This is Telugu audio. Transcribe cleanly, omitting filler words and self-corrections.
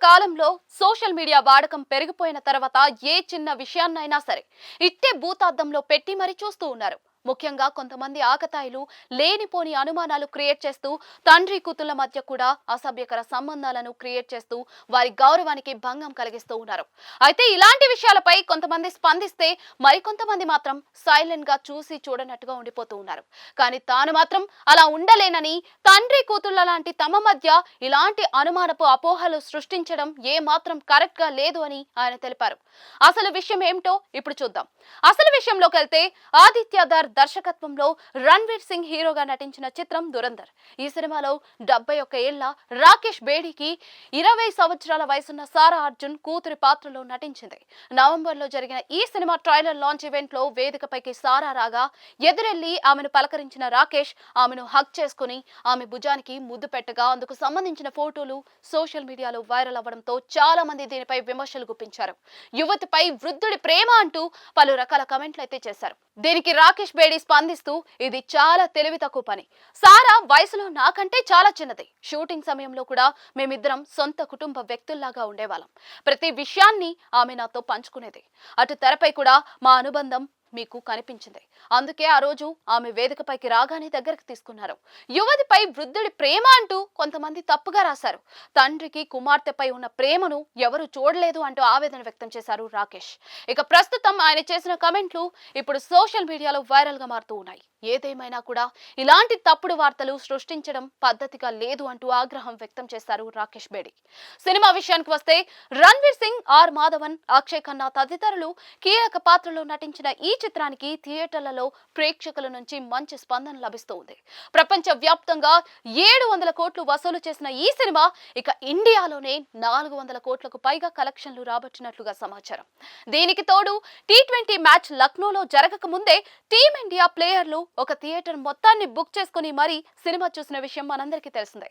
కాలంలో సోషల్ మీడియా వాడకం పెరిగిపోయిన తర్వాత ఏ చిన్న విషయాన్నైనా సరే ఇట్టే భూతార్థంలో పెట్టి మరీ చూస్తూ ఉన్నారు. ముఖ్యంగా కొంతమంది ఆకతాయిలు లేనిపోని అనుమానాలు క్రియేట్ చేస్తూ తండ్రి కూతుళ్ల మధ్య కూడా అసభ్యకర సంబంధాలను క్రియేట్ చేస్తూ వారి గౌరవానికి భంగం కలిగిస్తూ ఉన్నారు. అయితే ఇలాంటి విషయాలపై కొంతమంది స్పందిస్తే మరికొంతమంది మాత్రం సైలెంట్ గా చూసి చూడనట్టుగా ఉండిపోతూ ఉన్నారు. కానీ తాను మాత్రం అలా ఉండలేనని, తండ్రి కూతుళ్ల లాంటి తమ మధ్య ఇలాంటి అనుమానపు అపోహలు సృష్టించడం ఏ మాత్రం కరెక్ట్ గా లేదు అని ఆయన తెలిపారు. అసలు విషయం ఏమిటో ఇప్పుడు చూద్దాం. అసలు విషయంలోకి వెళ్తే ఆదిత్య దర్శకత్వంలో రణ్వీర్ సింగ్ హీరోగా నటించిన చిత్రం దురంధర్. ఈ సినిమాలో 71 ఏళ్ల రాకేష్ బేడీకి 20 సంవత్సరాల వయసున్న సారా అర్జున్ కూతురి పాత్రలో నటించింది. నవంబర్ లో జరిగిన ఈ సినిమా ట్రైలర్ లాంచ్ ఈవెంట్ లో వేదికపైకి సారా రాగా ఎదురెళ్లి ఆమెను పలకరించిన రాకేష్ ఆమెను హగ్ చేసుకుని ఆమె భుజానికి ముద్దు పెట్టగా అందుకు సంబంధించిన ఫోటోలు సోషల్ మీడియాలో వైరల్ అవ్వడంతో చాలా మంది దీనిపై విమర్శలు గుప్పించారు. యువతిపై వృద్ధుడి ప్రేమ అంటూ పలు రకాల కమెంట్లు అయితే చేశారు. దీనికి రాకేష్ బేడీ స్పందిస్తూ ఇది చాలా తెలివి తక్కువ పని. సారా వయసులో నాకంటే చాలా చిన్నది. షూటింగ్ సమయంలో కూడా మేమిద్దరం సొంత కుటుంబ వ్యక్తుల్లాగా ఉండేవాళ్ళం. ప్రతి విషయాన్ని ఆమె నాతో పంచుకునేది. అటు తెరపై కూడా మా అనుబంధం మీకు కనిపించింది. అందుకే ఆ రోజు ఆమె వేదికపైకి రాగానే దగ్గరకు తీసుకున్నారు. యువతిపై వృద్ధుడి ప్రేమ అంటూ కొంతమంది తప్పుగా రాశారు. తండ్రికి కుమార్తెపై ఉన్న ప్రేమను ఎవరు చూడలేదు అంటూ ఆవేదన వ్యక్తం చేశారు రాకేష్. ఇక ప్రస్తుతం ఆయన చేసిన కమెంట్లు ఇప్పుడు సోషల్ మీడియాలో వైరల్ గా మారుతూ ఉన్నాయి. ఏదేమైనా కూడా ఇలాంటి తప్పుడు వార్తలు సృష్టించడం పద్ధతిగా లేదు అంటూ ఆగ్రహం వ్యక్తం చేశారు రాకేష్ బేడీ. సినిమా విషయానికి వస్తే రణ్వీర్ సింగ్, ఆర్ మాధవన్, అక్షయ్ ఖన్నా తదితరులు కీలక పాత్రలో నటించిన ఈ చిత్రానికి థియేటర్లలో ప్రేక్షకుల నుంచి మంచి స్పందన లభిస్తూ ఉంది. ప్రపంచ వ్యాప్తంగా 700 కోట్లు వసూలు చేసిన ఈ సినిమా ఇక ఇండియాలోనే 400 కోట్లకు పైగా కలెక్షన్లు రాబట్టినట్లుగా సమాచారం. దీనికి తోడు T20 మ్యాచ్ లక్నోలో జరగక ముందే టీమిండియా ప్లేయర్లు ఒక థియేటర్ మొత్తాన్ని బుక్ చేసుకుని మరీ సినిమా చూసిన విషయం మనందరికీ తెలిసిందే.